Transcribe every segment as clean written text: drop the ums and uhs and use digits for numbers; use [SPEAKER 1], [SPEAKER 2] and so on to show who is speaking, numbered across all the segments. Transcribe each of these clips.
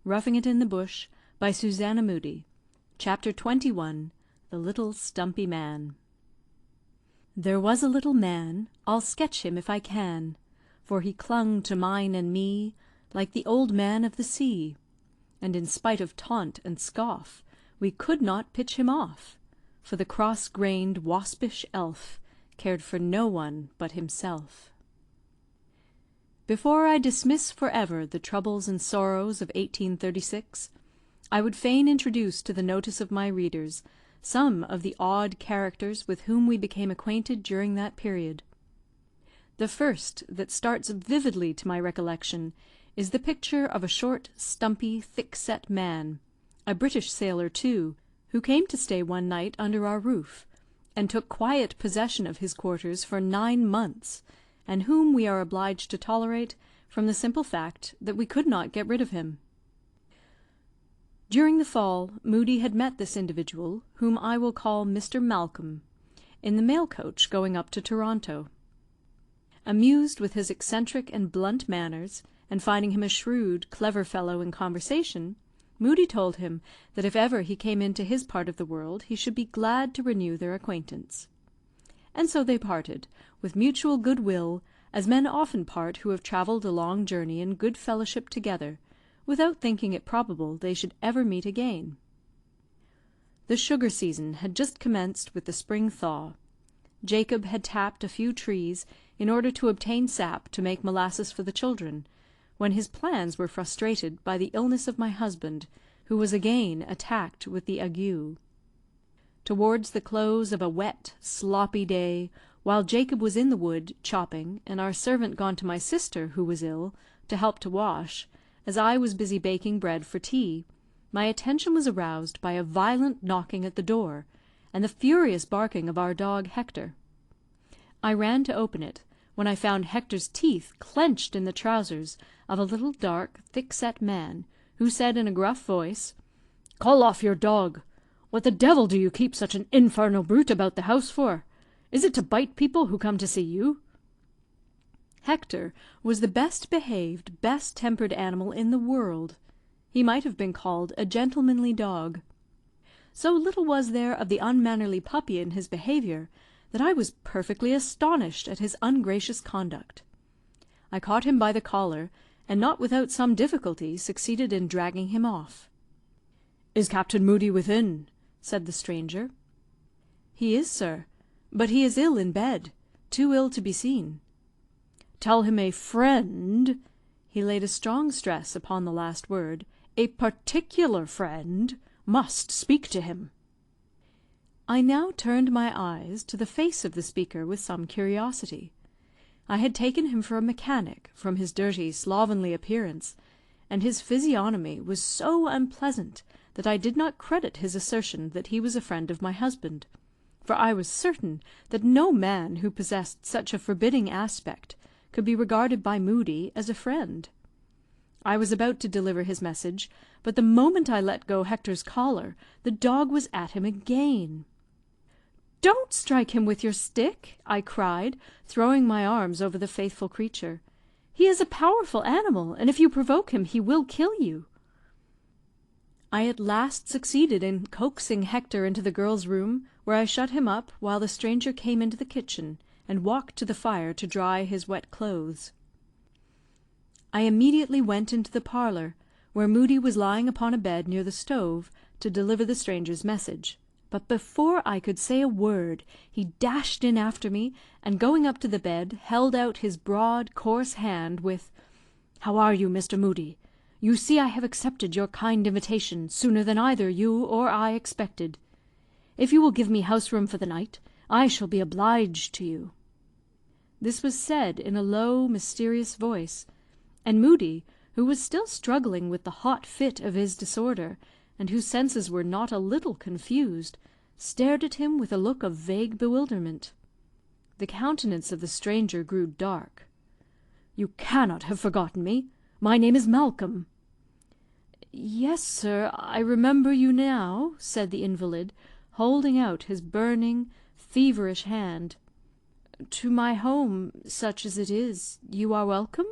[SPEAKER 1] Roughing It in the Bush, by Susanna Moodie. Chapter 21. The Little Stumpy Man. There was a little man, I'll sketch him if I can, for he clung to mine and me like the old man of the sea, and in spite of taunt and scoff, we could not pitch him off, for the cross-grained waspish elf cared for no one but himself. Before I dismiss for ever the troubles and sorrows of 1836, I would fain introduce to the notice of my readers some of the odd characters with whom we became acquainted during that period. The first that starts vividly to my recollection is the picture of a short, stumpy, thick-set man, a British sailor too, who came to stay one night under our roof, and took quiet possession of his quarters for 9 months, and whom we are obliged to tolerate from the simple fact that we could not get rid of him. During the fall, Moodie had met this individual, whom I will call Mr. Malcolm, in the mail coach going up to Toronto. Amused with his eccentric and blunt manners, and finding him a shrewd, clever fellow in conversation, Moodie told him that if ever he came into his part of the world he should be glad to renew their acquaintance. And so they parted, with mutual good will, as men often part who have travelled a long journey in good fellowship together, without thinking it probable they should ever meet again. The sugar season had just commenced with the spring thaw. Jacob had tapped a few trees in order to obtain sap to make molasses for the children, when his plans were frustrated by the illness of my husband, who was again attacked with the ague. Towards the close of a wet, sloppy day, while Jacob was in the wood chopping, and our servant gone to my sister, who was ill, to help to wash, as I was busy baking bread for tea, my attention was aroused by a violent knocking at the door, and the furious barking of our dog Hector. I ran to open it, when I found Hector's teeth clenched in the trousers of a little dark, thick-set man, who said in a gruff voice, "Call off your dog! What the devil do you keep such an infernal brute about the house for? Is it to bite people who come to see you?" Hector was the best behaved, best tempered animal in the world. He might have been called a gentlemanly dog. So little was there of the unmannerly puppy in his behaviour, that I was perfectly astonished at his ungracious conduct. I caught him by the collar, and not without some difficulty succeeded in dragging him off. "Is Captain Moodie within?" said the stranger. "He is, sir, but he is ill in bed, too ill to be seen." "Tell him a friend," he laid a strong stress upon the last word, "a particular friend, must speak to him." I now turned my eyes to the face of the speaker with some curiosity. I had taken him for a mechanic, from his dirty, slovenly appearance, and his physiognomy was so unpleasant that I did not credit his assertion that he was a friend of my husband, for I was certain that no man who possessed such a forbidding aspect could be regarded by Moodie as a friend. I was about to deliver his message, but the moment I let go Hector's collar, the dog was at him again. "Don't strike him with your stick," I cried, throwing my arms over the faithful creature. "He is a powerful animal, and if you provoke him he will kill you." I at last succeeded in coaxing Hector into the girl's room, where I shut him up while the stranger came into the kitchen, and walked to the fire to dry his wet clothes. I immediately went into the parlour, where Moodie was lying upon a bed near the stove, to deliver the stranger's message. But before I could say a word, he dashed in after me, and going up to the bed, held out his broad, coarse hand with, "How are you, Mr. Moodie? You see I have accepted your kind invitation sooner than either you or I expected. If you will give me house room for the night, I shall be obliged to you." This was said in a low, mysterious voice, and Moodie, who was still struggling with the hot fit of his disorder, and whose senses were not a little confused, stared at him with a look of vague bewilderment. The countenance of the stranger grew dark. "You cannot have forgotten me. My name is Malcolm." "Yes, sir, I remember you now," said the invalid, holding out his burning, feverish hand. "To my home, such as it is, you are welcome?"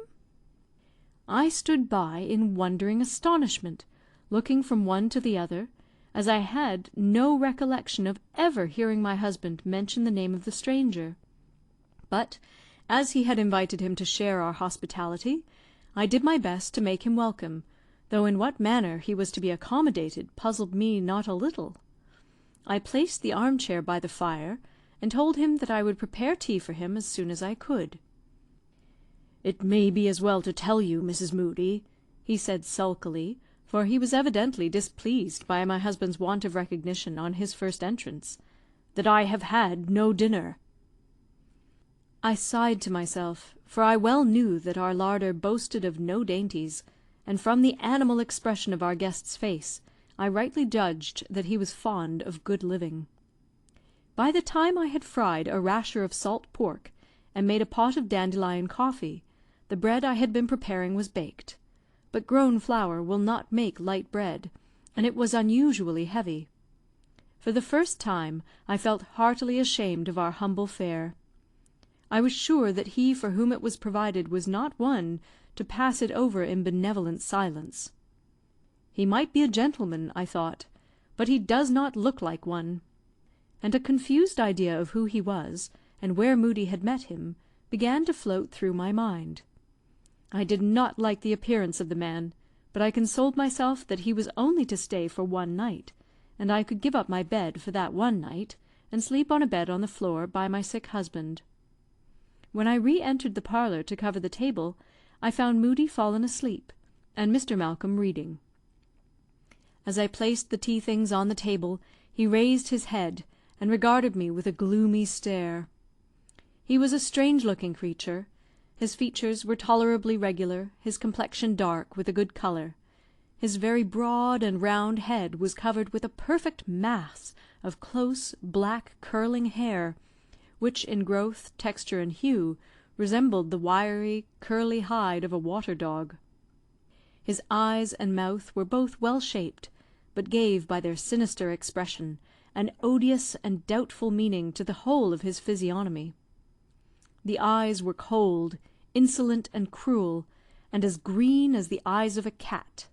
[SPEAKER 1] I stood by in wondering astonishment, looking from one to the other, as I had no recollection of ever hearing my husband mention the name of the stranger. But, as he had invited him to share our hospitality, I did my best to make him welcome, though in what manner he was to be accommodated puzzled me not a little. I placed the arm-chair by the fire, and told him that I would prepare tea for him as soon as I could. "It may be as well to tell you, Mrs. Moodie," he said sulkily, for he was evidently displeased by my husband's want of recognition on his first entrance, "that I have had no dinner." I sighed to myself, for I well knew that our larder boasted of no dainties, and from the animal expression of our guest's face, I rightly judged that he was fond of good living. By the time I had fried a rasher of salt pork, and made a pot of dandelion coffee, the bread I had been preparing was baked; but grown flour will not make light bread, and it was unusually heavy. For the first time I felt heartily ashamed of our humble fare. I was sure that he for whom it was provided was not one to pass it over in benevolent silence. He might be a gentleman, I thought, but he does not look like one; and a confused idea of who he was, and where Moodie had met him, began to float through my mind. I did not like the appearance of the man, but I consoled myself that he was only to stay for one night, and I could give up my bed for that one night, and sleep on a bed on the floor by my sick husband. When I re-entered the parlour to cover the table, I found Moodie fallen asleep, and Mr. Malcolm reading. As I placed the tea things on the table, he raised his head, and regarded me with a gloomy stare. He was a strange-looking creature. His features were tolerably regular, his complexion dark, with a good colour. His very broad and round head was covered with a perfect mass of close, black, curling hair, which in growth, texture, and hue, resembled the wiry, curly hide of a water-dog. His eyes and mouth were both well-shaped, but gave, by their sinister expression, an odious and doubtful meaning to the whole of his physiognomy. The eyes were cold, insolent, and cruel, and as green as the eyes of a cat.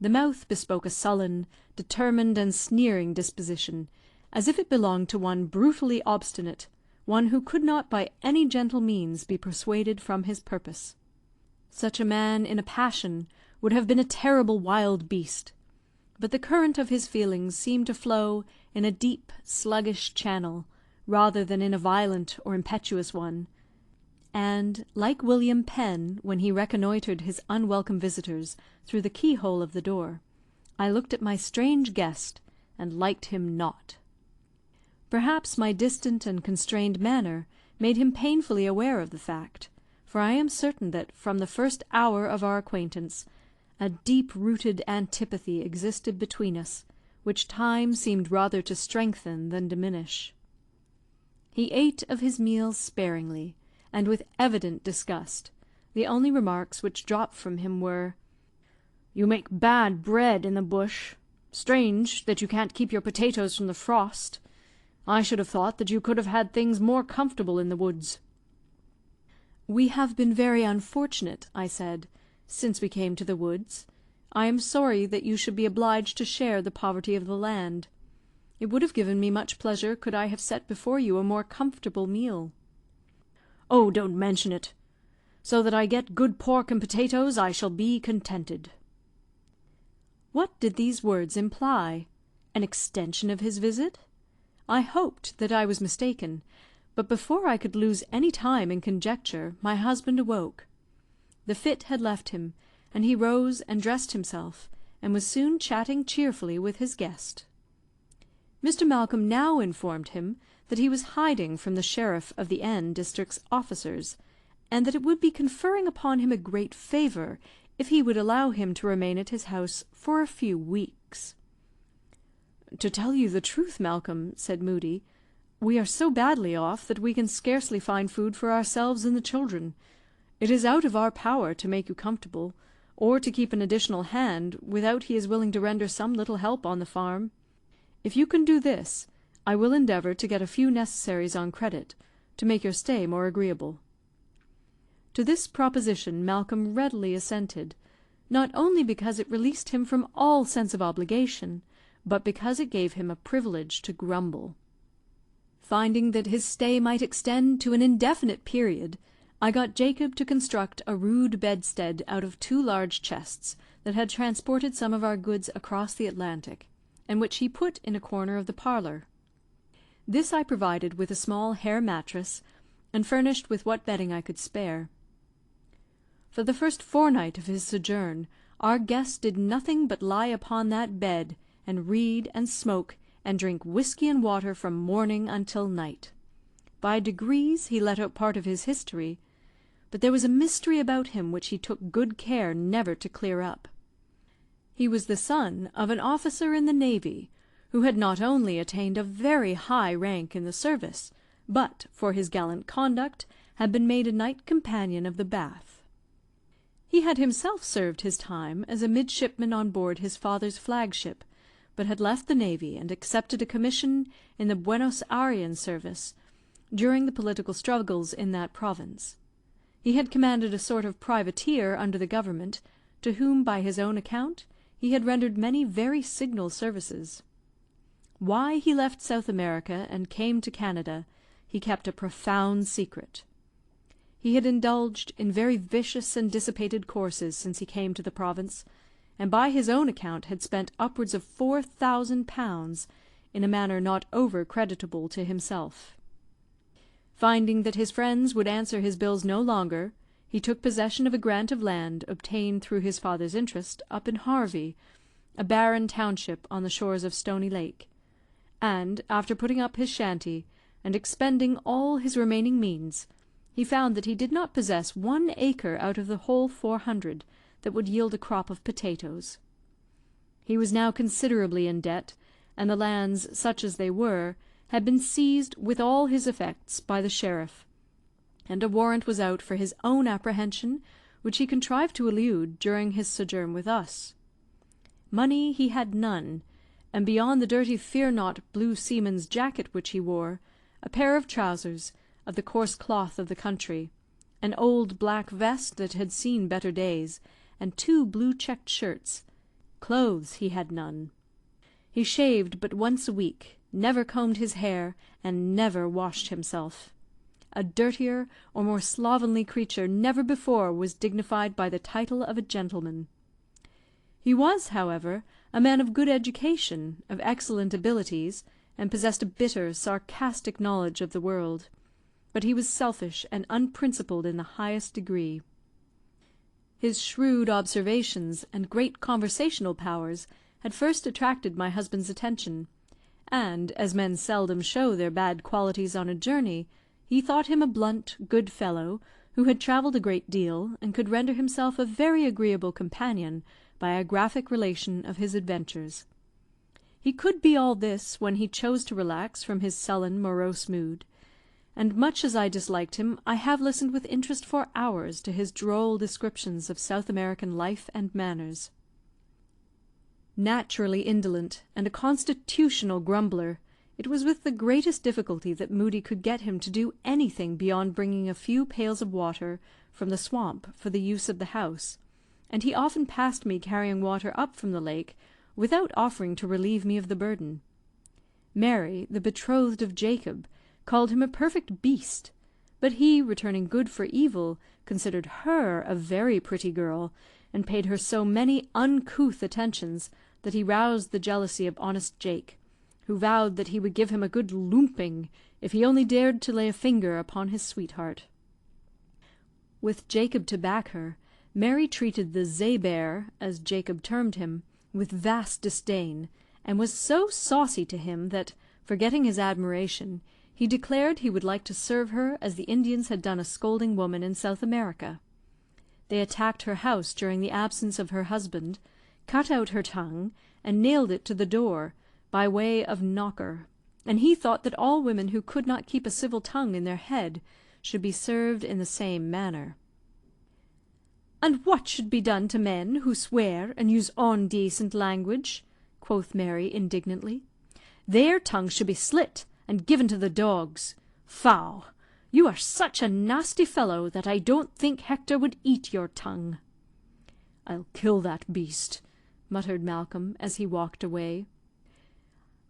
[SPEAKER 1] The mouth bespoke a sullen, determined, and sneering disposition, as if it belonged to one brutally obstinate, one who could not by any gentle means be persuaded from his purpose. Such a man in a passion would have been a terrible wild beast, but the current of his feelings seemed to flow in a deep, sluggish channel, rather than in a violent or impetuous one, and, like William Penn when he reconnoitred his unwelcome visitors through the keyhole of the door, I looked at my strange guest, and liked him not. Perhaps my distant and constrained manner made him painfully aware of the fact, for I am certain that, from the first hour of our acquaintance, a deep-rooted antipathy existed between us, which time seemed rather to strengthen than diminish. He ate of his meals sparingly, and with evident disgust. The only remarks which dropped from him were, "You make bad bread in the bush. Strange that you can't keep your potatoes from the frost. I should have thought that you could have had things more comfortable in the woods." "We have been very unfortunate," I said, "since we came to the woods. I am sorry that you should be obliged to share the poverty of the land. It would have given me much pleasure could I have set before you a more comfortable meal." "Oh, don't mention it. So that I get good pork and potatoes, I shall be contented." What did these words imply? An extension of his visit? I hoped that I was mistaken, but before I could lose any time in conjecture, my husband awoke. The fit had left him, and he rose and dressed himself, and was soon chatting cheerfully with his guest. Mr. Malcolm now informed him that he was hiding from the sheriff of the N district's officers, and that it would be conferring upon him a great favour if he would allow him to remain at his house for a few weeks. "To tell you the truth, Malcolm," said Moodie, "we are so badly off that we can scarcely find food for ourselves and the children. It is out of our power to make you comfortable, or to keep an additional hand without he is willing to render some little help on the farm. If you can do this, I will endeavour to get a few necessaries on credit, to make your stay more agreeable." To this proposition Malcolm readily assented, not only because it released him from all sense of obligation, but because it gave him a privilege to grumble. Finding that his stay might extend to an indefinite period, I got Jacob to construct a rude bedstead out of 2 large chests that had transported some of our goods across the Atlantic, and which he put in a corner of the parlour. This I provided with a small hair mattress, and furnished with what bedding I could spare. For the first fortnight of his sojourn, our guest did nothing but lie upon that bed, and read, and smoke, and drink whiskey and water from morning until night. By degrees he let out part of his history, but there was a mystery about him which he took good care never to clear up. He was the son of an officer in the navy, who had not only attained a very high rank in the service, but, for his gallant conduct, had been made a knight companion of the Bath. He had himself served his time as a midshipman on board his father's flagship, but had left the navy and accepted a commission in the Buenos Ayrean service during the political struggles in that province. He had commanded a sort of privateer under the government, to whom, by his own account, he had rendered many very signal services. Why he left South America and came to Canada, he kept a profound secret. He had indulged in very vicious and dissipated courses since he came to the province, and by his own account had spent upwards of £4,000 in a manner not over creditable to himself. Finding that his friends would answer his bills no longer, he took possession of a grant of land obtained through his father's interest up in Harvey, a barren township on the shores of Stony Lake, and, after putting up his shanty, and expending all his remaining means, he found that he did not possess 1 acre out of the whole 400 that would yield a crop of potatoes. He was now considerably in debt, and the lands, such as they were, had been seized with all his effects by the sheriff, and a warrant was out for his own apprehension, which he contrived to elude during his sojourn with us. Money he had none, and beyond the dirty fear-not blue seaman's jacket which he wore, a pair of trousers, of the coarse cloth of the country, an old black vest that had seen better days, and 2 blue-checked shirts. Clothes he had none. He shaved but once a week, never combed his hair, and never washed himself. A dirtier or more slovenly creature never before was dignified by the title of a gentleman. He was, however, a man of good education, of excellent abilities, and possessed a bitter, sarcastic knowledge of the world, but he was selfish and unprincipled in the highest degree. His shrewd observations and great conversational powers had first attracted my husband's attention, and, as men seldom show their bad qualities on a journey, he thought him a blunt, good fellow, who had travelled a great deal, and could render himself a very agreeable companion by a graphic relation of his adventures. He could be all this when he chose to relax from his sullen, morose mood, and much as I disliked him, I have listened with interest for hours to his droll descriptions of South American life and manners. Naturally indolent, and a constitutional grumbler, it was with the greatest difficulty that Moodie could get him to do anything beyond bringing a few pails of water from the swamp for the use of the house, and he often passed me carrying water up from the lake without offering to relieve me of the burden. Mary, the betrothed of Jacob, called him a perfect beast, but he, returning good for evil, considered her a very pretty girl, and paid her so many uncouth attentions that he roused the jealousy of honest Jake, who vowed that he would give him a good lumping if he only dared to lay a finger upon his sweetheart. With Jacob to back her, Mary treated the Zébear, as Jacob termed him, with vast disdain, and was so saucy to him that, forgetting his admiration, he declared he would like to serve her as the Indians had done a scolding woman in South America. They attacked her house during the absence of her husband, cut out her tongue, and nailed it to the door, by way of knocker, and he thought that all women who could not keep a civil tongue in their head should be served in the same manner. "And what should be done to men who swear and use ondecent language?" quoth Mary indignantly. "Their tongues should be slit, and given to the dogs. Faugh! You are such a nasty fellow that I don't think Hector would eat your tongue." "I'll kill that beast," muttered Malcolm, as he walked away.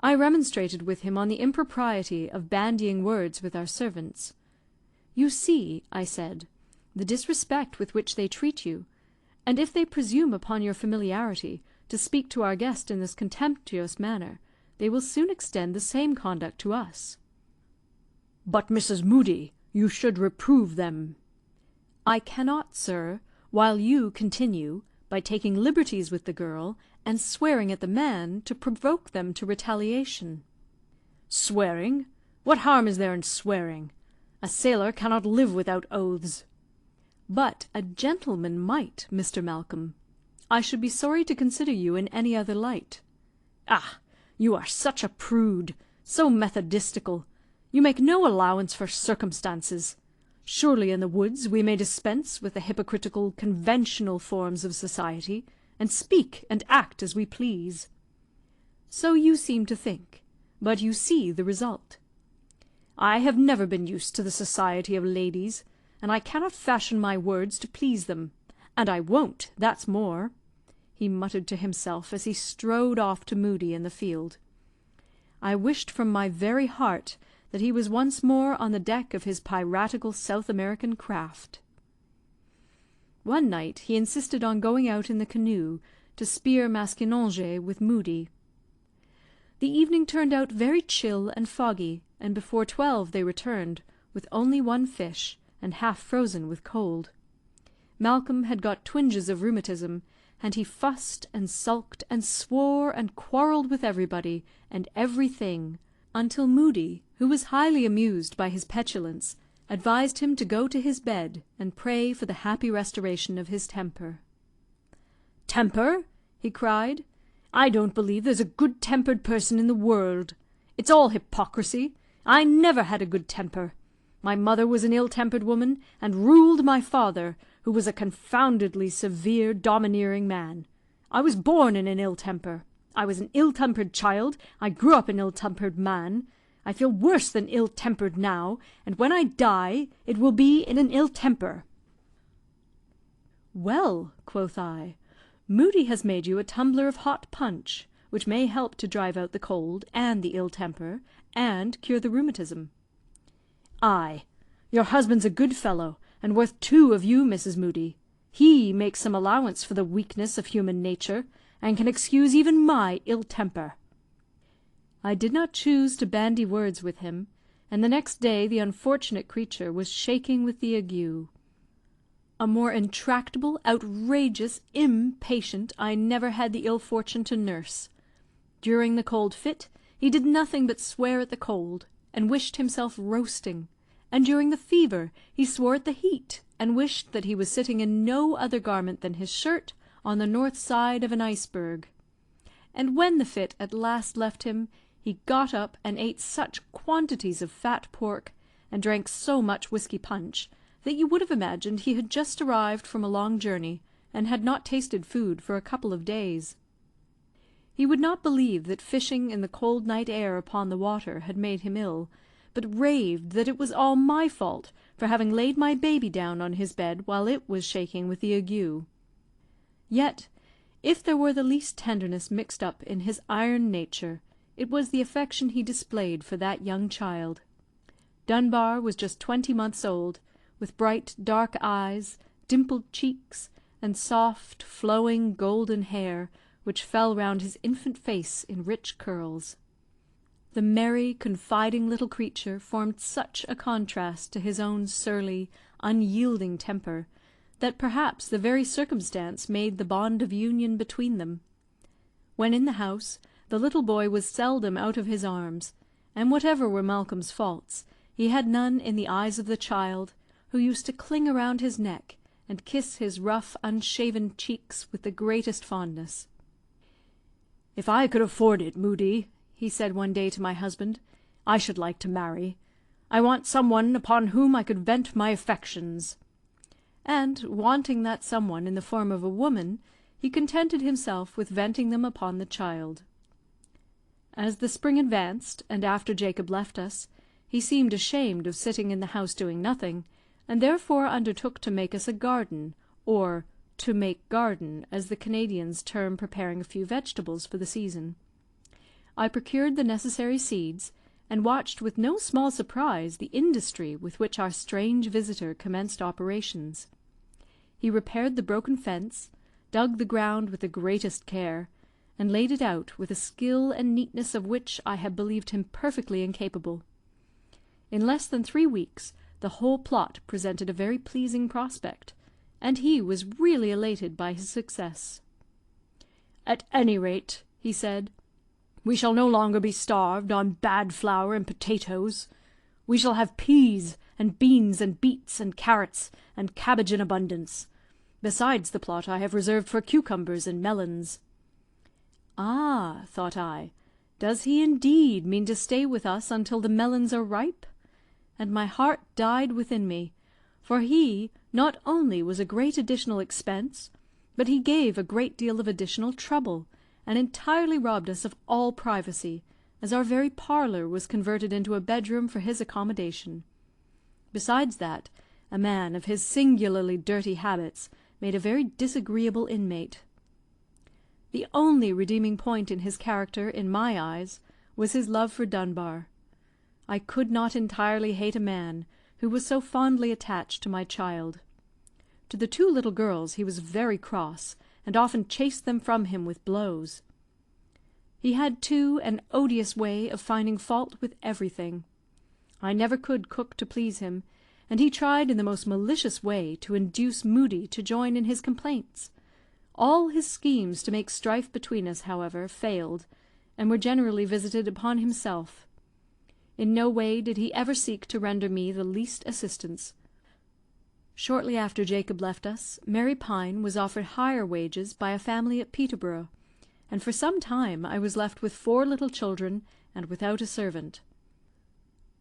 [SPEAKER 1] I remonstrated with him on the impropriety of bandying words with our servants. "You see," I said, "the disrespect with which they treat you, and if they presume upon your familiarity to speak to our guest in this contemptuous manner, they will soon extend the same conduct to us." "But, Mrs. Moodie, you should reprove them." "I cannot, sir, while you continue, by taking liberties with the girl, and swearing at the man, to provoke them to retaliation." "Swearing? What harm is there in swearing? A sailor cannot live without oaths." "But a gentleman might, Mr. Malcolm. I should be sorry to consider you in any other light." "Ah! You are such a prude, so methodistical. You make no allowance for circumstances. Surely in the woods we may dispense with the hypocritical, conventional forms of society, and speak and act as we please." "So you seem to think; but you see the result." "I have never been used to the society of ladies, and I cannot fashion my words to please them; and I won't, that's more," he muttered to himself as he strode off to Moodie in the field. I wished from my very heart that he was once more on the deck of his piratical South American craft. One night he insisted on going out in the canoe to spear maskinonge with Moodie. The evening turned out very chill and foggy, and before 12 they returned, with only one fish, and half frozen with cold. Malcolm had got twinges of rheumatism, and he fussed and sulked and swore and quarrelled with everybody and everything, until Moodie, who was highly amused by his petulance, advised him to go to his bed and pray for the happy restoration of his temper. "Temper!" he cried. "I don't believe there's a good-tempered person in the world. It's all hypocrisy. I never had a good temper. My mother was an ill-tempered woman, and ruled my father, who was a confoundedly severe, domineering man. I was born in an ill temper. I was an ill-tempered child. I grew up an ill-tempered man. I feel worse than ill-tempered now, and when I die, it will be in an ill temper." "Well," quoth I, "Moodie has made you a tumbler of hot punch, which may help to drive out the cold, and the ill temper, and cure the rheumatism." "Ay, your husband's a good fellow, and worth 2 of you, Mrs. Moodie. He makes some allowance for the weakness of human nature, and can excuse even my ill temper." I did not choose to bandy words with him, and the next day the unfortunate creature was shaking with the ague. A more intractable, outrageous, impatient I never had the ill fortune to nurse. During the cold fit, he did nothing but swear at the cold, and wished himself roasting; and during the fever, he swore at the heat, and wished that he was sitting in no other garment than his shirt on the north side of an iceberg. And when the fit at last left him, he got up and ate such quantities of fat pork, and drank so much whiskey punch, that you would have imagined he had just arrived from a long journey, and had not tasted food for a couple of days. He would not believe that fishing in the cold night air upon the water had made him ill, but raved that it was all my fault for having laid my baby down on his bed while it was shaking with the ague. Yet, if there were the least tenderness mixed up in his iron nature, it was the affection he displayed for that young child. Dunbar was just 20 months old, with bright dark eyes, dimpled cheeks, and soft, flowing, golden hair, which fell round his infant face in rich curls. The merry, confiding little creature formed such a contrast to his own surly, unyielding temper, that perhaps the very circumstance made the bond of union between them. When in the house, the little boy was seldom out of his arms, and whatever were Malcolm's faults, he had none in the eyes of the child, who used to cling around his neck, and kiss his rough, unshaven cheeks with the greatest fondness. "If I could afford it, Moodie," he said one day to my husband, "I should like to marry. I want some one upon whom I could vent my affections." And, wanting that some one in the form of a woman, he contented himself with venting them upon the child. As the spring advanced, and after Jacob left us, He seemed ashamed of sitting in the house doing nothing, and therefore undertook to make us a garden, or to make garden, as the Canadians term preparing a few vegetables for the season. I procured the necessary seeds, and watched with no small surprise the industry with which our strange visitor commenced operations. He repaired the broken fence, dug the ground with the greatest care, and laid it out with a skill and neatness of which I had believed him perfectly incapable. In less than 3 weeks the whole plot presented a very pleasing prospect, and he was really elated by his success. "At any rate," he said, "we shall no longer be starved on bad flour and potatoes. We shall have peas, and beans, and beets, and carrots, and cabbage in abundance, besides the plot I have reserved for cucumbers and melons." "Ah," thought I, "does he indeed mean to stay with us until the melons are ripe?" And my heart died within me, for he not only was a great additional expense, but he gave a great deal of additional trouble, and entirely robbed us of all privacy, as our very parlour was converted into a bedroom for his accommodation. Besides that, a man of his singularly dirty habits made a very disagreeable inmate. The only redeeming point in his character, in my eyes, was his love for Dunbar. I could not entirely hate a man who was so fondly attached to my child. To the 2 little girls he was very cross, and often chased them from him with blows. He had, too, an odious way of finding fault with everything. I never could cook to please him, and he tried in the most malicious way to induce Moodie to join in his complaints. All his schemes to make strife between us, however, failed, and were generally visited upon himself. In no way did he ever seek to render me the least assistance. Shortly after Jacob left us, Mary Pine was offered higher wages by a family at Peterborough, and for some time I was left with 4 little children and without a servant.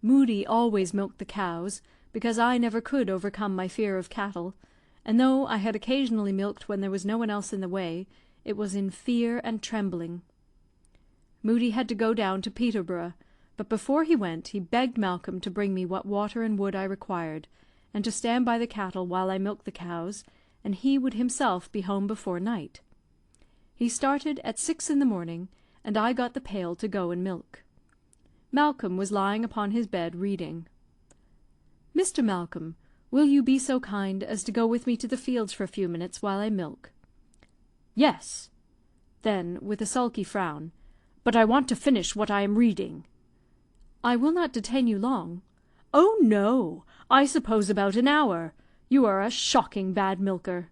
[SPEAKER 1] Moodie always milked the cows, because I never could overcome my fear of cattle, and though I had occasionally milked when there was no one else in the way, it was in fear and trembling. Moodie had to go down to Peterborough, but before he went he begged Malcolm to bring me what water and wood I required, and to stand by the cattle while I milked the cows, and he would himself be home before night. He started at 6 in the morning, and I got the pail to go and milk. Malcolm was lying upon his bed reading. "Mr. Malcolm, will you be so kind as to go with me to the fields for a few minutes while I milk?" "Yes." Then, with a sulky frown, "But I want to finish what I am reading." "I will not detain you long." "Oh, no! I suppose about an hour. You are a shocking bad milker."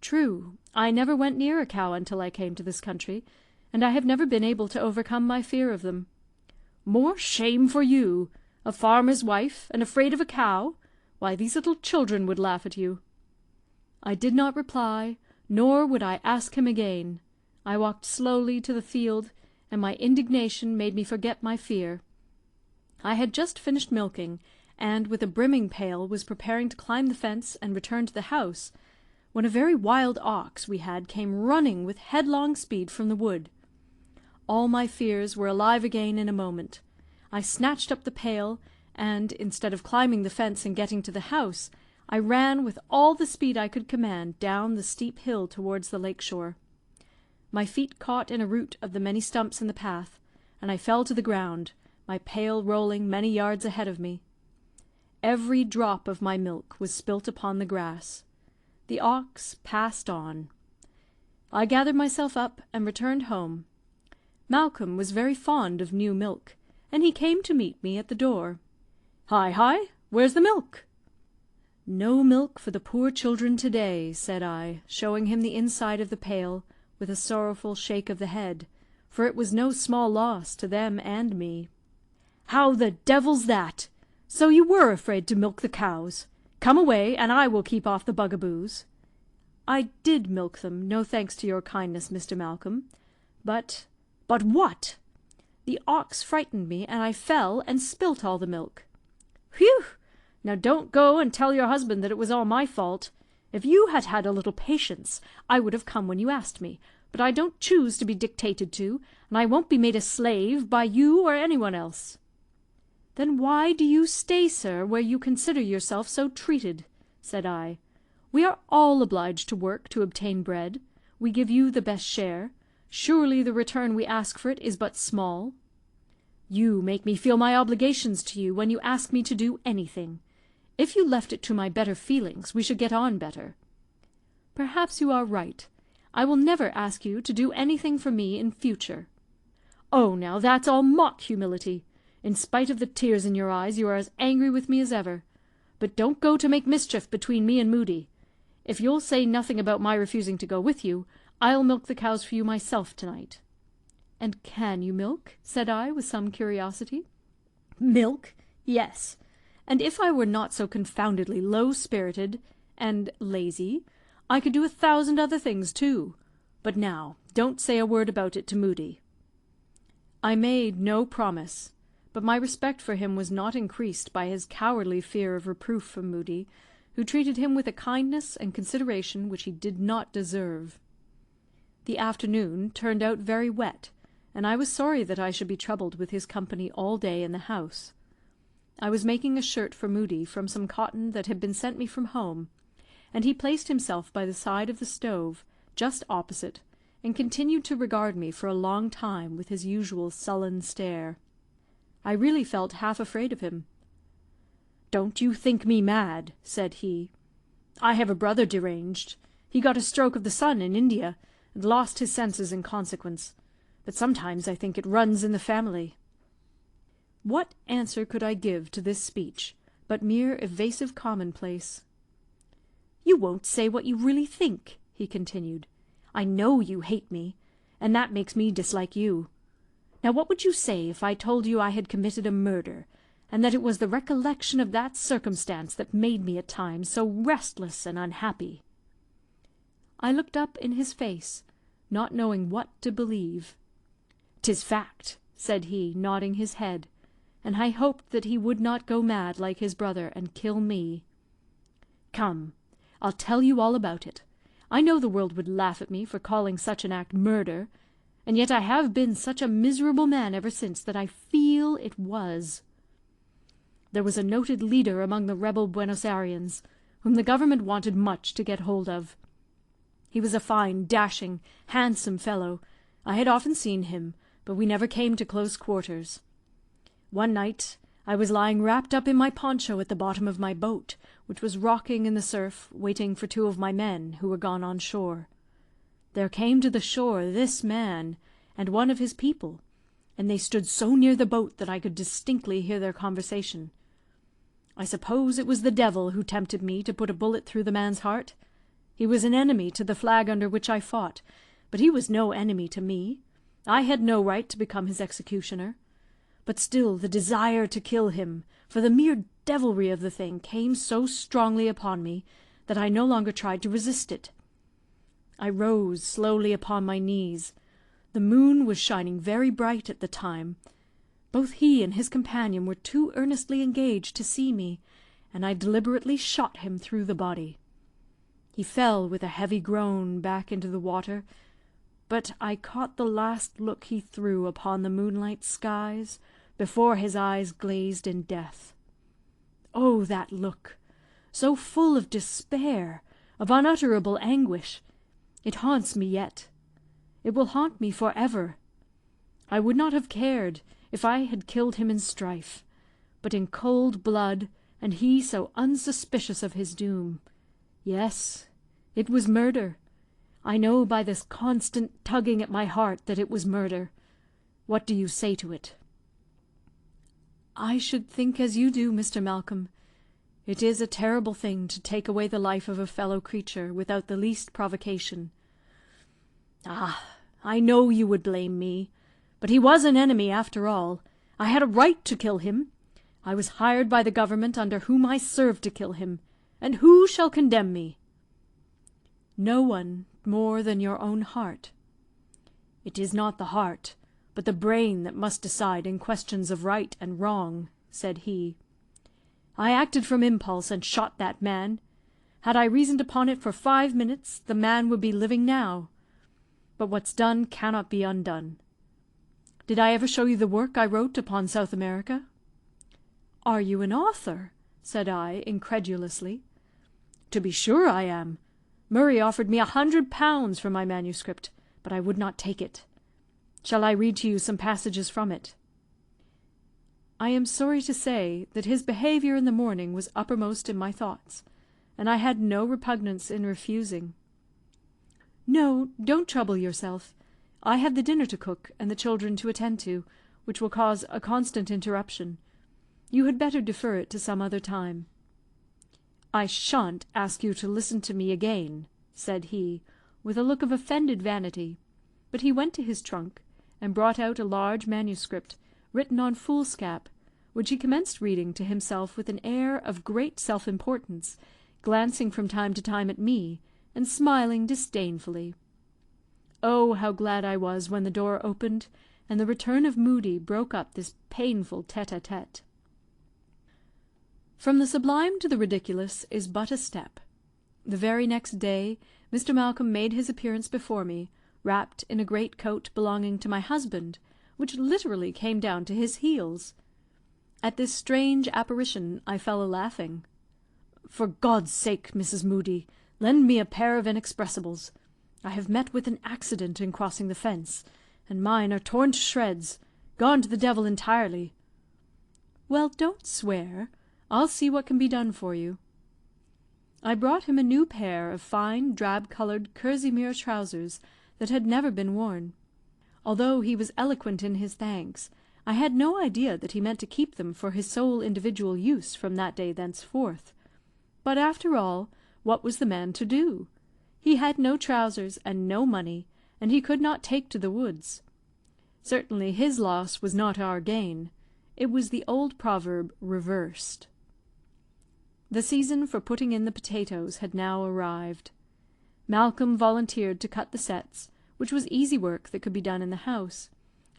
[SPEAKER 1] "True. I never went near a cow until I came to this country, and I have never been able to overcome my fear of them." "More shame for you! A farmer's wife, and afraid of a cow! Why, these little children would laugh at you." I did not reply, nor would I ask him again. I walked slowly to the field, and my indignation made me forget my fear. I had just finished milking, and, with a brimming pail, was preparing to climb the fence and return to the house, when a very wild ox we had came running with headlong speed from the wood. All my fears were alive again in a moment. I snatched up the pail, and, instead of climbing the fence and getting to the house, I ran with all the speed I could command down the steep hill towards the lake shore. My feet caught in a root of the many stumps in the path, and I fell to the ground, my pail rolling many yards ahead of me. Every drop of my milk was spilt upon the grass. The ox passed on. I gathered myself up and returned home. Malcolm was very fond of new milk, and he came to meet me at the door. "Hi, hi! Where's the milk?" "No milk for the poor children to day," said I, showing him the inside of the pail, with a sorrowful shake of the head, for it was no small loss to them and me. "How the devil's that? So you were afraid to milk the cows? Come away, and I will keep off the bugaboos." "I did milk them, no thanks to your kindness, Mr. Malcolm. But—" "But what?" "The ox frightened me, and I fell and spilt all the milk." "Whew! Now don't go and tell your husband that it was all my fault. If you had had a little patience, I would have come when you asked me, but I don't choose to be dictated to, and I won't be made a slave by you or any one else." "Then why do you stay, sir, where you consider yourself so treated?" said I. "We are all obliged to work to obtain bread. We give you the best share. Surely the return we ask for it is but small." "You make me feel my obligations to you when you ask me to do anything. If you left it to my better feelings, we should get on better." "Perhaps you are right. I will never ask you to do anything for me in future." "Oh, now, that's all mock humility. In spite of the tears in your eyes, you are as angry with me as ever. But don't go to make mischief between me and Moodie. If you'll say nothing about my refusing to go with you, I'll milk the cows for you myself to night." "And can you milk?" said I, with some curiosity. "Milk? Yes. And if I were not so confoundedly low-spirited and lazy, I could do 1,000 other things too. But now, don't say a word about it to Moodie." I made no promise, but my respect for him was not increased by his cowardly fear of reproof from Moodie, who treated him with a kindness and consideration which he did not deserve. The afternoon turned out very wet, and I was sorry that I should be troubled with his company all day in the house. I was making a shirt for Moodie from some cotton that had been sent me from home, and he placed himself by the side of the stove, just opposite, and continued to regard me for a long time with his usual sullen stare. I really felt half afraid of him. "Don't you think me mad," said he. "I have a brother deranged. He got a stroke of the sun in India, and lost his senses in consequence. But sometimes I think it runs in the family." What answer could I give to this speech, but mere evasive commonplace? "You won't say what you really think," he continued. "I know you hate me, and that makes me dislike you. Now what would you say if I told you I had committed a murder, and that it was the recollection of that circumstance that made me at times so restless and unhappy?" I looked up in his face, not knowing what to believe. "'Tis fact," said he, nodding his head, and I hoped that he would not go mad like his brother and kill me. "Come, I'll tell you all about it. I know the world would laugh at me for calling such an act murder, and yet I have been such a miserable man ever since that I feel it was. There was a noted leader among the rebel Buenos Ayrians, whom the government wanted much to get hold of. He was a fine, dashing, handsome fellow. I had often seen him, but we never came to close quarters. One night I was lying wrapped up in my poncho at the bottom of my boat, which was rocking in the surf, waiting for 2 of my men, who were gone on shore. There came to the shore this man, and one of his people, and they stood so near the boat that I could distinctly hear their conversation. I suppose it was the devil who tempted me to put a bullet through the man's heart. He was an enemy to the flag under which I fought, but he was no enemy to me. I had no right to become his executioner. But still the desire to kill him, for the mere devilry of the thing, came so strongly upon me that I no longer tried to resist it. I rose slowly upon my knees. The moon was shining very bright at the time. Both he and his companion were too earnestly engaged to see me, and I deliberately shot him through the body. He fell with a heavy groan back into the water, but I caught the last look he threw upon the moonlight skies before his eyes glazed in death. Oh, that look! So full of despair, of unutterable anguish! It haunts me yet. It will haunt me for ever. I would not have cared if I had killed him in strife, but in cold blood, and he so unsuspicious of his doom. Yes, it was murder. I know by this constant tugging at my heart that it was murder. What do you say to it?" "I should think as you do, Mr. Malcolm. It is a terrible thing to take away the life of a fellow creature without the least provocation." "Ah, I know you would blame me. But he was an enemy, after all. I had a right to kill him. I was hired by the government under whom I served to kill him. And who shall condemn me?" "No one more than your own heart." "It is not the heart, but the brain that must decide in questions of right and wrong," said he. "I acted from impulse and shot that man. Had I reasoned upon it for 5 minutes, the man would be living now. But what's done cannot be undone. Did I ever show you the work I wrote upon South America?" "Are you an author?" said I, incredulously. "To be sure I am. Murray offered me £100 for my manuscript, but I would not take it. Shall I read to you some passages from it?" I am sorry to say that his behaviour in the morning was uppermost in my thoughts, and I had no repugnance in refusing. "No, don't trouble yourself. I have the dinner to cook and the children to attend to, which will cause a constant interruption. You had better defer it to some other time." "I shan't ask you to listen to me again," said he, with a look of offended vanity; but he went to his trunk, and brought out a large manuscript, written on foolscap, which he commenced reading to himself with an air of great self-importance, glancing from time to time at me, and smiling disdainfully. Oh, how glad I was when the door opened, and the return of Moodie broke up this painful tete-a-tete. From the sublime to the ridiculous is but a step. The very next day Mr. Malcolm made his appearance before me, wrapped in a great coat belonging to my husband, which literally came down to his heels. At this strange apparition I fell a-laughing. "For God's sake, Mrs. Moodie, lend me a pair of inexpressibles. I have met with an accident in crossing the fence, and mine are torn to shreds, gone to the devil entirely." "Well, don't swear. I'll see what can be done for you." I brought him a new pair of fine drab-coloured kerseymere trousers that had never been worn. Although he was eloquent in his thanks, I had no idea that he meant to keep them for his sole individual use from that day thenceforth. But, after all, what was the man to do? He had no trousers and no money, and he could not take to the woods. Certainly his loss was not our gain. It was the old proverb reversed. The season for putting in the potatoes had now arrived. Malcolm volunteered to cut the sets, which was easy work that could be done in the house,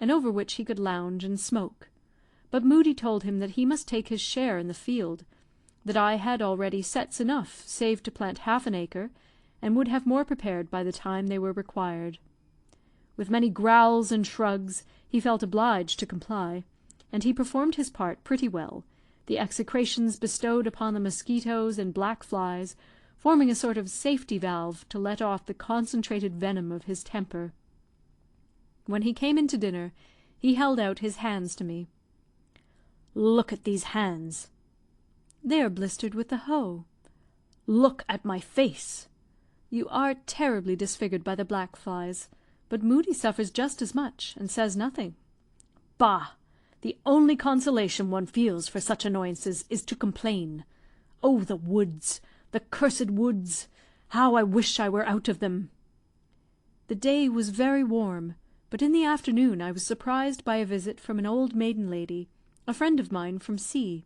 [SPEAKER 1] and over which he could lounge and smoke; but Moodie told him that he must take his share in the field, that I had already sets enough saved to plant half an acre, and would have more prepared by the time they were required. With many growls and shrugs, he felt obliged to comply, and he performed his part pretty well, the execrations bestowed upon the mosquitoes and black flies forming a sort of safety valve to let off the concentrated venom of his temper. When he came in to dinner, he held out his hands to me. "Look at these hands." "They are blistered with the hoe." "Look at my face." "You are terribly disfigured by the black flies, but Moodie suffers just as much, and says nothing." "Bah! The only consolation one feels for such annoyances is to complain. Oh, the woods! The cursed woods! How I wish I were out of them!" The day was very warm, but in the afternoon I was surprised by a visit from an old maiden lady, a friend of mine from C.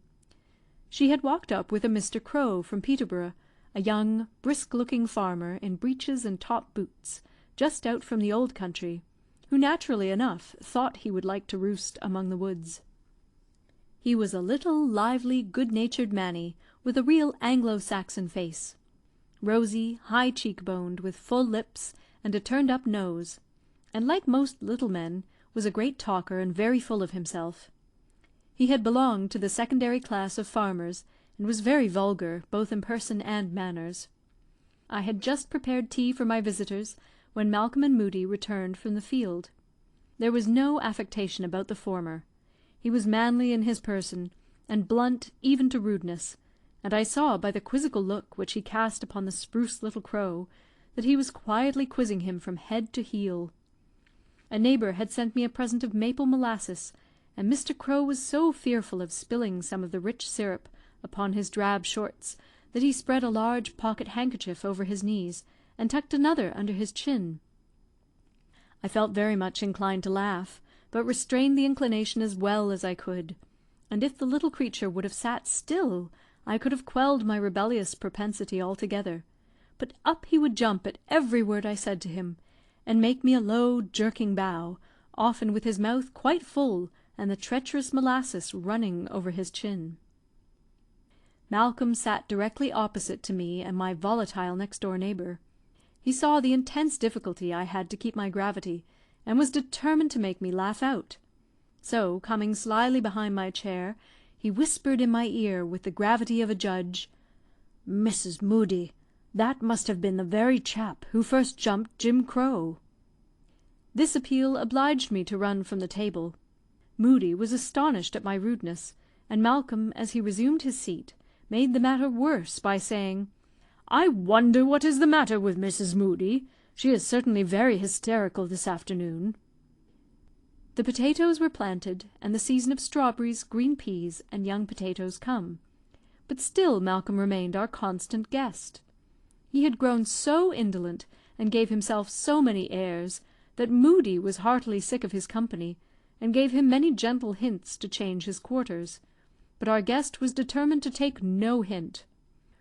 [SPEAKER 1] She had walked up with a Mr. Crow from Peterborough, a young, brisk-looking farmer in breeches and top boots, just out from the old country, who naturally enough thought he would like to roost among the woods. He was a little, lively, good-natured manny, with a real Anglo-Saxon face, rosy, high cheek-boned, with full lips and a turned-up nose, and, like most little men, was a great talker and very full of himself. He had belonged to the secondary class of farmers, and was very vulgar, both in person and manners. I had just prepared tea for my visitors when Malcolm and Moodie returned from the field. There was no affectation about the former. He was manly in his person, and blunt even to rudeness, and I saw by the quizzical look which he cast upon the spruce little crow that he was quietly quizzing him from head to heel. A neighbour had sent me a present of maple molasses, and Mr. Crow was so fearful of spilling some of the rich syrup upon his drab shorts that he spread a large pocket-handkerchief over his knees, and tucked another under his chin. I felt very much inclined to laugh, but restrained the inclination as well as I could, and if the little creature would have sat still, I could have quelled my rebellious propensity altogether; but up he would jump at every word I said to him, and make me a low, jerking bow, often with his mouth quite full, and the treacherous molasses running over his chin. Malcolm sat directly opposite to me and my volatile next-door neighbour. He saw the intense difficulty I had to keep my gravity, and was determined to make me laugh out. So, coming slyly behind my chair, he whispered in my ear with the gravity of a judge, "Mrs. Moodie, that must have been the very chap who first jumped Jim Crow." This appeal obliged me to run from the table. Moodie was astonished at my rudeness, and Malcolm, as he resumed his seat, made the matter worse by saying, "I wonder what is the matter with Mrs. Moodie. She is certainly very hysterical this afternoon." The potatoes were planted, and the season of strawberries, green peas, and young potatoes come; but still Malcolm remained our constant guest. He had grown so indolent, and gave himself so many airs, that Moodie was heartily sick of his company, and gave him many gentle hints to change his quarters; but our guest was determined to take no hint.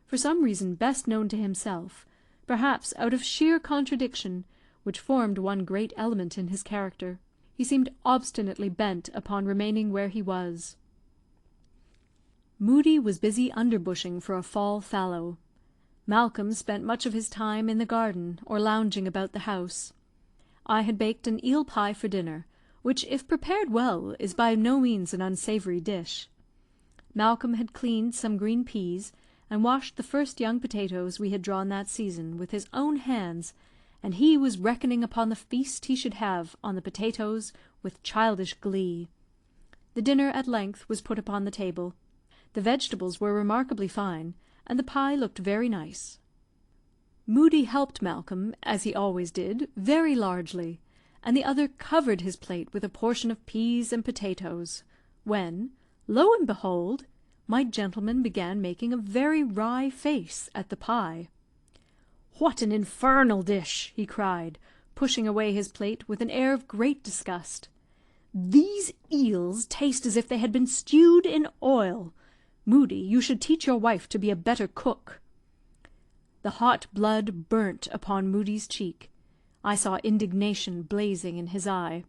[SPEAKER 1] For some reason best known to himself, perhaps out of sheer contradiction, which formed one great element in his character, he seemed obstinately bent upon remaining where he was. Moodie was busy underbushing for a fall fallow. Malcolm spent much of his time in the garden, or lounging about the house. I had baked an eel pie for dinner, which, if prepared well, is by no means an unsavoury dish. Malcolm had cleaned some green peas, and washed the first young potatoes we had drawn that season with his own hands, and he was reckoning upon the feast he should have on the potatoes with childish glee. The dinner at length was put upon the table. The vegetables were remarkably fine, and the pie looked very nice. Moodie helped Malcolm, as he always did, very largely, and the other covered his plate with a portion of peas and potatoes, when, lo and behold, my gentleman began making a very wry face at the pie. "What an infernal dish!" he cried, pushing away his plate with an air of great disgust. "These eels taste as if they had been stewed in oil. Moodie, you should teach your wife to be a better cook." The hot blood burnt upon Moodie's cheek. I saw indignation blazing in his eye.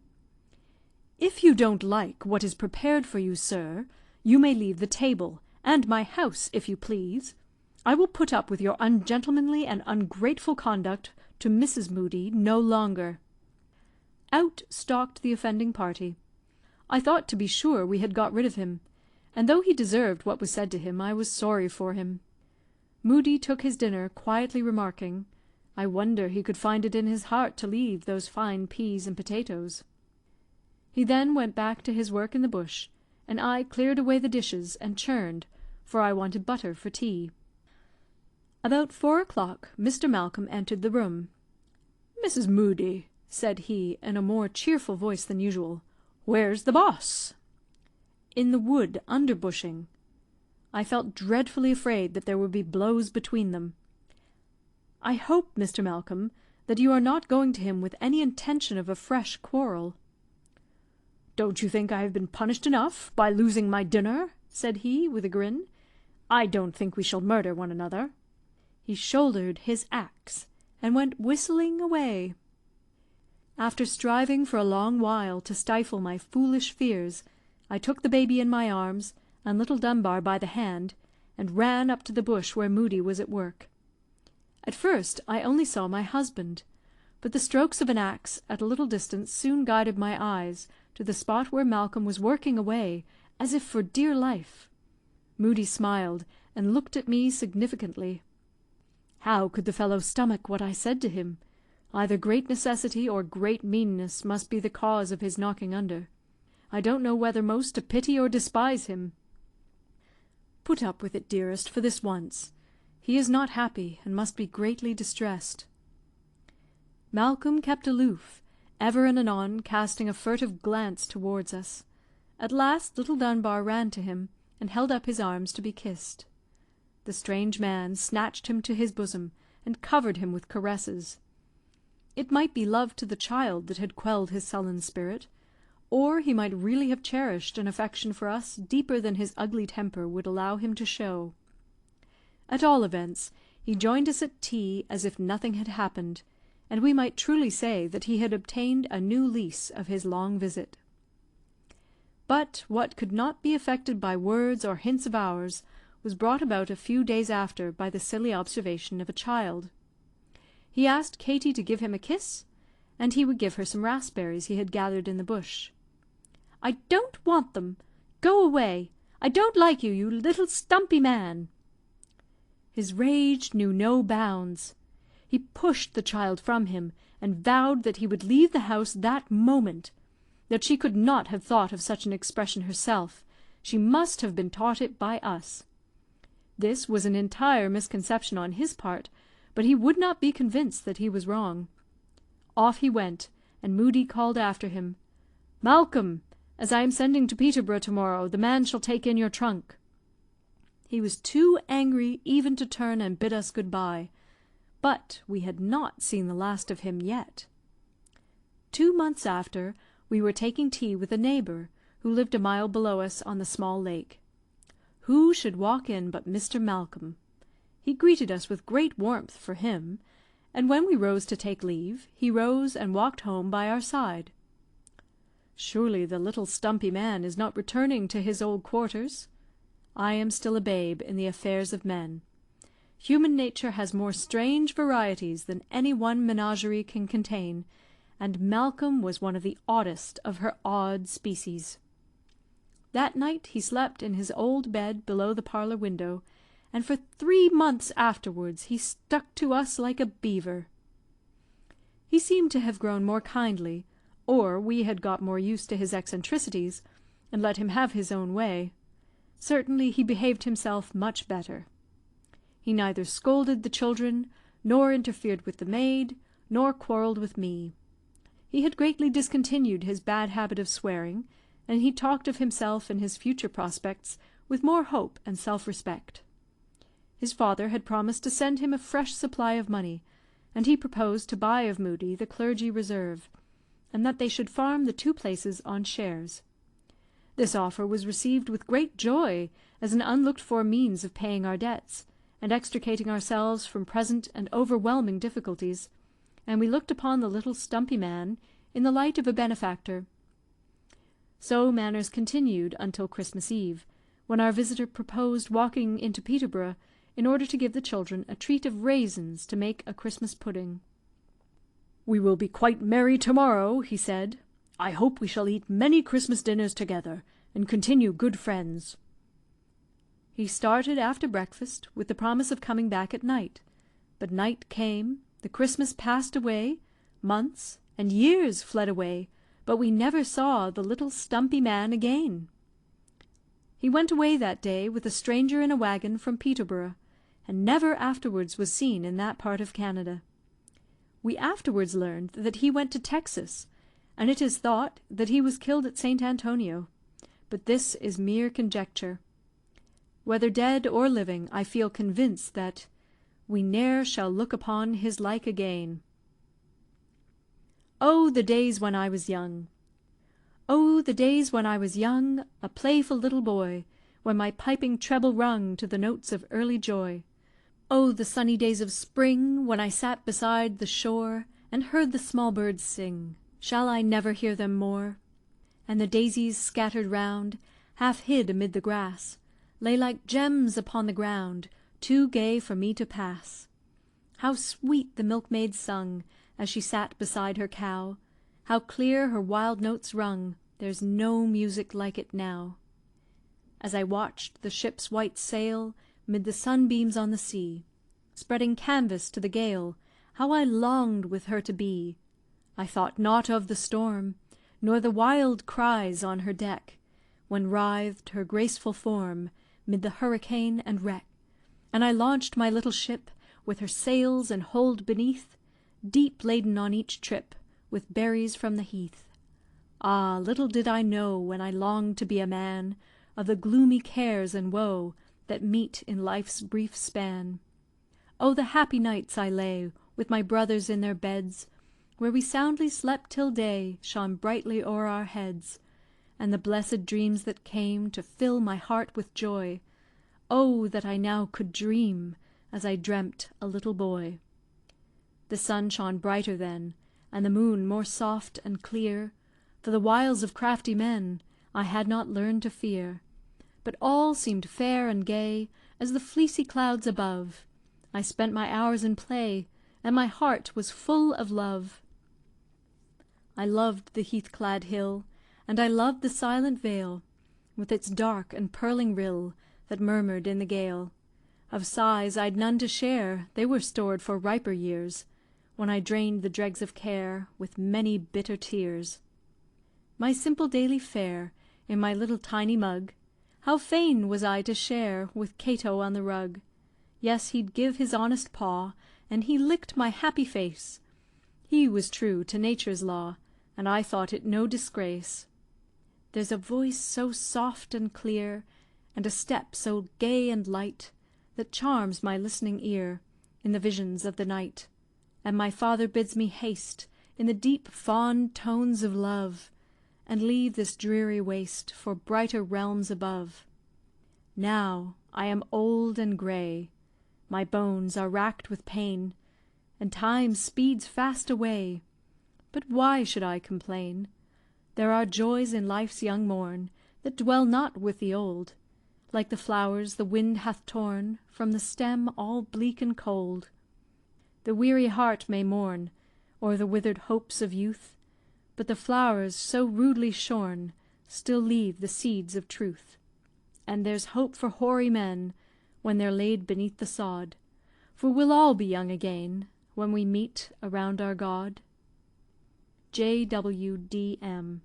[SPEAKER 1] "If you don't like what is prepared for you, sir, you may leave the table, and my house, if you please. I will put up with your ungentlemanly and ungrateful conduct to Mrs. Moodie no longer." Out stalked the offending party. I thought to be sure we had got rid of him, and though he deserved what was said to him, I was sorry for him. Moodie took his dinner, quietly remarking, "I wonder he could find it in his heart to leave those fine peas and potatoes." He then went back to his work in the bush, and I cleared away the dishes and churned, for I wanted butter for tea. About 4 o'clock Mr. Malcolm entered the room. "Mrs. Moodie," said he, in a more cheerful voice than usual, "where's the boss?" "In the wood, underbushing." I felt dreadfully afraid that there would be blows between them. "I hope, Mr. Malcolm, that you are not going to him with any intention of a fresh quarrel." "Don't you think I have been punished enough by losing my dinner?" said he, with a grin. "I don't think we shall murder one another." He shouldered his axe, and went whistling away. After striving for a long while to stifle my foolish fears, I took the baby in my arms, and little Dunbar by the hand, and ran up to the bush where Moodie was at work. At first I only saw my husband, but the strokes of an axe at a little distance soon guided my eyes to the spot where Malcolm was working away, as if for dear life. Moodie smiled, and looked at me significantly. How could the fellow stomach what I said to him? Either great necessity or great meanness must be the cause of his knocking under. I don't know whether most to pity or despise him. Put up with it, dearest, for this once. He is not happy, and must be greatly distressed. Malcolm kept aloof, ever and anon casting a furtive glance towards us. At last little Dunbar ran to him, and held up his arms to be kissed. The strange man snatched him to his bosom, and covered him with caresses. It might be love to the child that had quelled his sullen spirit, or he might really have cherished an affection for us deeper than his ugly temper would allow him to show. At all events, he joined us at tea as if nothing had happened, and we might truly say that he had obtained a new lease of his long visit. But what could not be effected by words or hints of ours was brought about a few days after by the silly observation of a child. He asked Katie to give him a kiss, and he would give her some raspberries he had gathered in the bush. "I don't want them. Go away. I don't like you, you little stumpy man." His rage knew no bounds. He pushed the child from him, and vowed that he would leave the house that moment; that she could not have thought of such an expression herself; she must have been taught it by us. This was an entire misconception on his part, but he would not be convinced that he was wrong. Off he went, and Moodie called after him, "Malcolm, as I am sending to Peterborough to-morrow, the man shall take in your trunk." He was too angry even to turn and bid us good-bye, but we had not seen the last of him yet. 2 months after, we were taking tea with a neighbour, who lived a mile below us on the small lake. Who should walk in but Mr. Malcolm? He greeted us with great warmth for him, and when we rose to take leave, he rose and walked home by our side. Surely the little stumpy man is not returning to his old quarters? I am still a babe in the affairs of men. Human nature has more strange varieties than any one menagerie can contain, and Malcolm was one of the oddest of her odd species. That night he slept in his old bed below the parlour window, and for 3 months afterwards he stuck to us like a beaver. He seemed to have grown more kindly, or we had got more used to his eccentricities, and let him have his own way. Certainly he behaved himself much better. He neither scolded the children, nor interfered with the maid, nor quarrelled with me. He had greatly discontinued his bad habit of swearing, and he talked of himself and his future prospects with more hope and self-respect. His father had promised to send him a fresh supply of money, and he proposed to buy of Moodie the clergy reserve, and that they should farm the 2 places on shares. This offer was received with great joy as an unlooked-for means of paying our debts, and extricating ourselves from present and overwhelming difficulties, and we looked upon the little stumpy man in the light of a benefactor. So matters continued until Christmas Eve, when our visitor proposed walking into Peterborough in order to give the children a treat of raisins to make a Christmas pudding. "We will be quite merry to-morrow," he said. "I hope we shall eat many Christmas dinners together, and continue good friends." He started after breakfast, with the promise of coming back at night; but night came, the Christmas passed away, months and years fled away, but we never saw the little stumpy man again. He went away that day with a stranger in a waggon from Peterborough, and never afterwards was seen in that part of Canada. We afterwards learned that he went to Texas, and it is thought that he was killed at St. Antonio, but this is mere conjecture. Whether dead or living, I feel convinced that we ne'er shall look upon his like again. Oh, the days when I was young! Oh, the days when I was young, a playful little boy, when my piping treble rung to the notes of early joy. Oh, the sunny days of spring, when I sat beside the shore, and heard the small birds sing. Shall I never hear them more? And the daisies scattered round, half hid amid the grass, lay like gems upon the ground, too gay for me to pass. How sweet the milkmaid sung, as she sat beside her cow, how clear her wild notes rung, there's no music like it now. As I watched the ship's white sail, mid the sunbeams on the sea, spreading canvas to the gale, how I longed with her to be. I thought not of the storm, nor the wild cries on her deck, when writhed her graceful form mid the hurricane and wreck, and I launched my little ship, with her sails and hold beneath, deep laden on each trip, with berries from the heath. Ah, little did I know, when I longed to be a man, of the gloomy cares and woe that meet in life's brief span. Oh, the happy nights I lay with my brothers in their beds, where we soundly slept till day shone brightly o'er our heads, and the blessed dreams that came to fill my heart with joy. Oh, that I now could dream, as I dreamt a little boy. The sun shone brighter then, and the moon more soft and clear, for the wiles of crafty men I had not learned to fear, but all seemed fair and gay as the fleecy clouds above. I spent my hours in play, and my heart was full of love. I loved the heath-clad hill, and I loved the silent vale, with its dark and purling rill, that murmured in the gale. Of sighs I'd none to share, they were stored for riper years, when I drained the dregs of care with many bitter tears. My simple daily fare, in my little tiny mug, how fain was I to share with Cato on the rug. Yes, he'd give his honest paw, and he licked my happy face. He was true to nature's law, and I thought it no disgrace. There's a voice so soft and clear, and a step so gay and light, that charms my listening ear in the visions of the night. And my father bids me haste in the deep fond tones of love, and leave this dreary waste for brighter realms above. Now I am old and grey, my bones are racked with pain, and time speeds fast away. But why should I complain? There are joys in life's young morn that dwell not with the old, like the flowers the wind hath torn from the stem all bleak and cold. The weary heart may mourn o'er the withered hopes of youth, but the flowers so rudely shorn still leave the seeds of truth. And there's hope for hoary men when they're laid beneath the sod, for we'll all be young again when we meet around our God. J.W.D.M.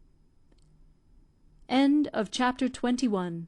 [SPEAKER 1] End of chapter 21.